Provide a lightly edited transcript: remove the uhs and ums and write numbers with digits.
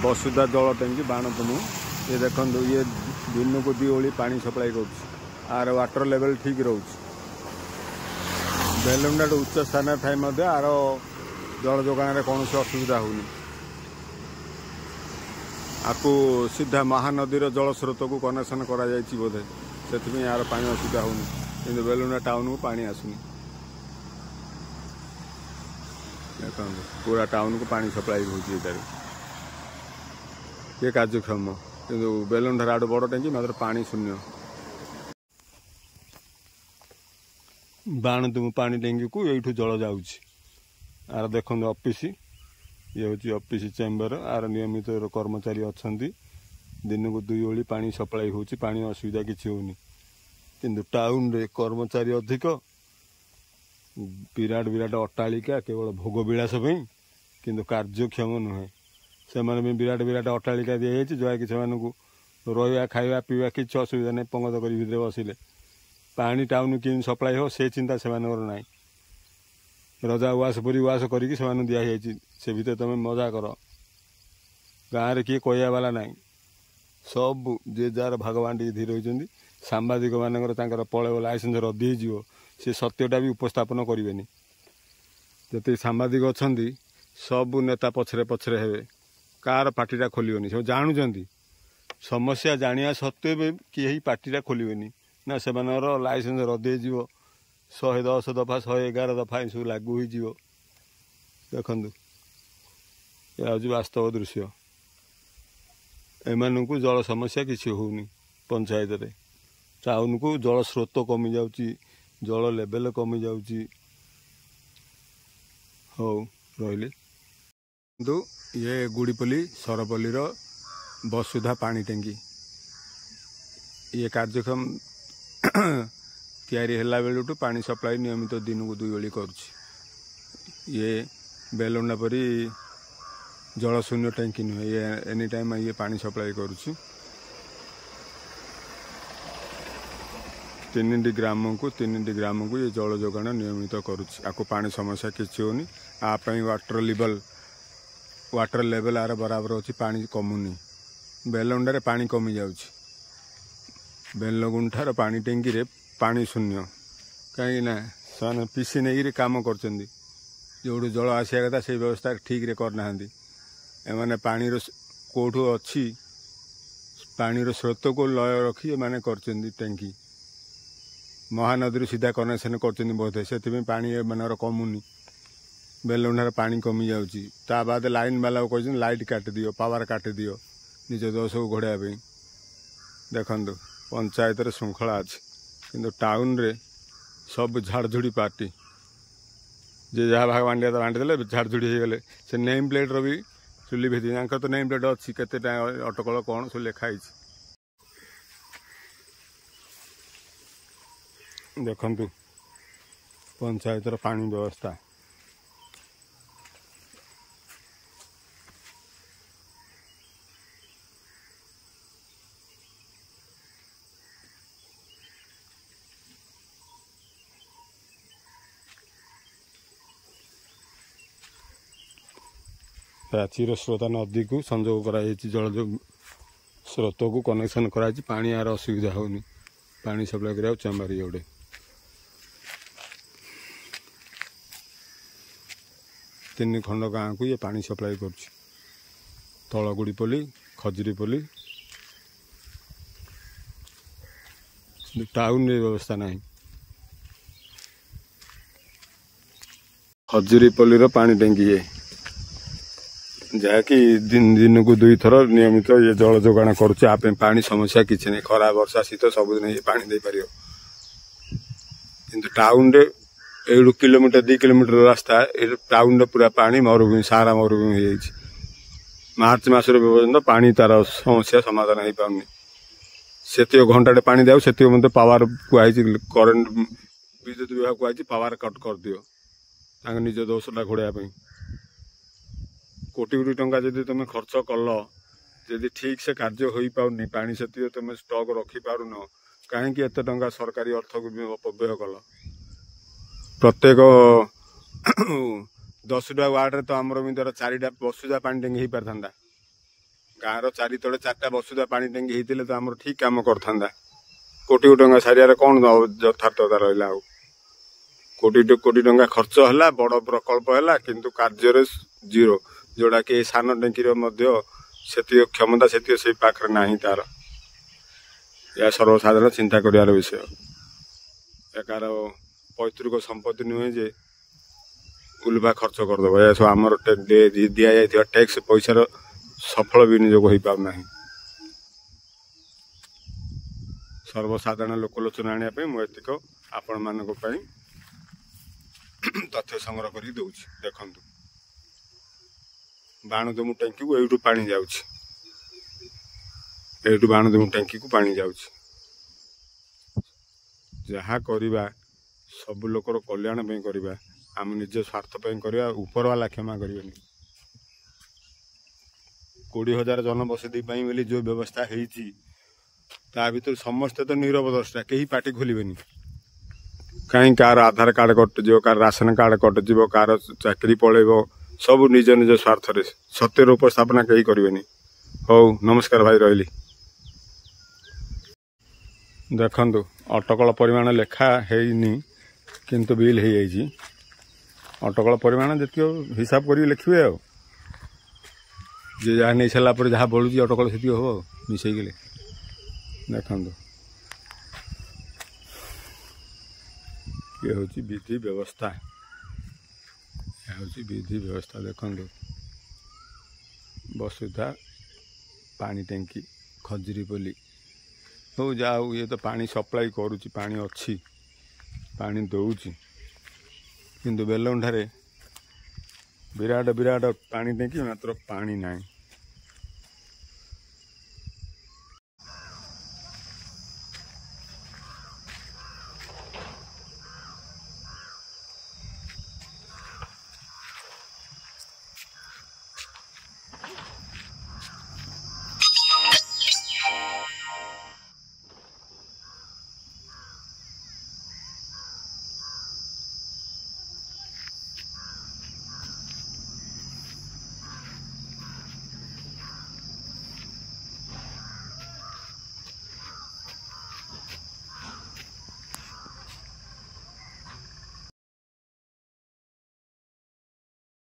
वसुधा जल टैंकी बाणतुमु। ये देखो ये दिन को दी ओली पानी सप्लाई कर वाटर लेवल ठीक रोच। बेलुंडा उच्च स्थान थाई आर जल जोगान कौन असुविधा होनी। आपको सीधा महानदीर जल स्रोत को कनेक्शन करा जायछि बोधे से यार पानी असुविधा होनी कि बेलुंडा टाउन को पानी आसुनी। देखो पूरा टाउन को पानी सप्लाई होती ये कार्यक्षम कि बेलुंडा आड़ बड़ टैंकी मात्र पानी शून्य। बाणतुमु पानी टैंकी को यू जल जाऊँच। आर देखो ऑफिस ये हूँ ऑफिस चेम्बर आर नियमित कर्मचारी अच्छा दिन को 2 ओली पानी सप्लाई होची। पानी असुविधा किसी होनी किंतु टाउन रे कर्मचारी अधिक विराट विराट अट्टालिका केवल भोग विलास किंतु कार्यक्षम नुहे। से विराट विराट अट्टालिका दी जाए जहाँकि से रहा खावा पीवा किसी असुविधा नहीं। पंगत कर भितर बसिले पानी टाउन कि सप्लाई हो से चिंता से ना। रजा उवास पुरी उवास करके दिखाई से भितर तुम मजा कर। गाँव किए कहवा वाला ना सब जे जार भगवान टी धीरे रही। सांबादिक मानकर पलैब लाइसेंस रद्दी हो सी सत्यटा भी उपस्थापन करें। जिते सांबादिक अच्छा सब नेता पछरे पछरे हे कार पार्टीटा खोलनी सब जानुंट। समस्या जानिया सत्वे भी कि पार्टीटा खोलनी ना से लाइसेंस रद्दी 110 दफा 111 दफा ये सब लागू हो। देखु यह हूँ वास्तव दृश्य। एम को जल समस्या किसी होनी पंचायत रे। टाउन को जल स्रोत कमी जाऊँगी जल लेवल कमी जाऊँगी। हो रही किंतु ये गुड़ीपल्ली सरपल्लीर वसुधा पानी टैंकी ये कार्यक्रम तैयारी है बेलू पानी सप्लाई नियमित दिन को 2 ओली करुच्ची। ये बेलुंडा परी जल शून्य टैंकी नुहे ये एनी टाइम ये पानी सप्लाई करुच्ची। 3टी ग्राम को ये जल जोगान नियमित करुच्ची। आपको पानी समस्या किसी होनी। आप वाटर लेवल आर बराबर अच्छी पानी कमुनी। बेलुंडारे पानी कमी जाऊँगी। बेलगुंठार पानी टैंकी रे पानी शून्य कहीं से पीसी नहीं काम कर जो जल आसा कथा से व्यवस्था ठीक रे करना। एमाने पानी कौटू अच्छी पानी स्रोत को लय रखी मैंने कर टैंकी महानदी सीधा कनेक्शन कर बोधे से पानी मान कमुनी। बेलुंडार पानी कमी जाऊँगी। ता बाद लाइन वाला कह लाइट काट दियो पावर काट दियो निज दोष को घोड़ाई। देखु पंचायत श्रृंखला अच्छी किंतु टाउन रे सब झाड़झुड़ी पार्टी जे जहाँ भाग बांटिया तो बांटिदे झाड़झुड़ी हो गले। से नेम प्लेट भी चुली भेदी तो नेम प्लेट अच्छी के अटकल कौन सब लिखाई। देखु पंचायत पानी व्यवस्था प्राचीर स्रोता नदी को संजोग कराई जल स्रोत को कनेक्शन कराई। पानी यार असुविधा होनी पानी सप्लाई करा चेम्बर ये 3 खंड गाँव को ये पानी सप्लाई कर तलगुड़ीपल्ली खजुरीपल्ली। टाउन रे व्यवस्था नहीं। खजुरीपल्ली पानी टैंकी है जहाँकि दिन को 2 थर नियमित ये जल जोगान करुचे। आप पानी समस्या किसी नहीं। खरा वर्षा शीत सबुदिन ये पानी दे पार किंतु टाउन रे 1 किलोमीटर 2 किलोमीटर रास्ता टाउन रे पूरा पानी मरुभूमि सारा मरुभूमि हो। मार्च मासर पर्यटन पानी तार समस्या समाधान हो पानी। से घंटाटे पानी दिया से मत पावर कहुई करेन्ट विद्युत विभाग कहुई पावर कट कर दियो निज दोषटा घोड़ाई। कोटी कोटी टंका जदि तुम खर्च कल जदि ठीक से कार्य हो पाउनी पानी से तुम स्टक रखी पारुन कहीं एत टंका सरकारी अर्थ को अपव्यय कल। प्रत्येक 10टा वार्ड रे तो आमर भी 4टा वसुधा पानी टैंकी हो पार था गाँव चारि तले 4टा वसुधा पानी टांगी होते तो आम ठीक काम करता कोटी टंका सारियार कौन यथार्थता रहा कोटी टंका खर्च है बड़ प्रकल्प है किंतु कार्य जीरो जोड़ा कि सान टांकीर से क्षमता से पाखे ना तार यह सर्वसाधारण चिंता कर विषय यार पैतृक संपत्ति नुहे जे उल्फा खर्च करदेव यह सब आमर दि जा टैक्स पैसार सफल विनियोग हो पाना सर्वसाधारण लोकलोचन आने मुझे आपण मान तथ्य संग्रह कर दूसरी देखु बाणुदमु टैंकी को एठू पानी जाऊँ बाणुदमु टैंकी को पानी जाऊँ जहाँ करवा सब लोकर कल्याण करवा आम निज स्वार्थ करवा ऊपर वाला क्षमा करनी 20,000 जनबसति बोली जो व्यवस्था होती भर समस्ते तो नीरव दृष्टा कहीं पार्टी खोलबेनी कहीं कार आधार कार्ड कटिज कार राशन कार्ड कटिज कार चाकरी पलैब सब निज निज स्वार्थ सत्यर उपस्थापना कहीं करें हौ नमस्कार भाई रही देखु अटकल परिमाण लेखा है किंतु बिल हो जाइए अटकल परिमाण जी हिसाब कर लिखे आ जहाँ नहीं सारापर जहाँ बढ़ुची अटकल से हम मिसैक देखु ये हूँ विधि व्यवस्था विधि व्यवस्था देखु वसुधा पानी टैंकी खजुरीपल्ली हो जाओ ये तो पानी सप्लाई करुच्ची पानी अच्छी पानी दौची किंतु बेलंठारे विराट विराट पानी टैंकी मात्र पानी नहीं।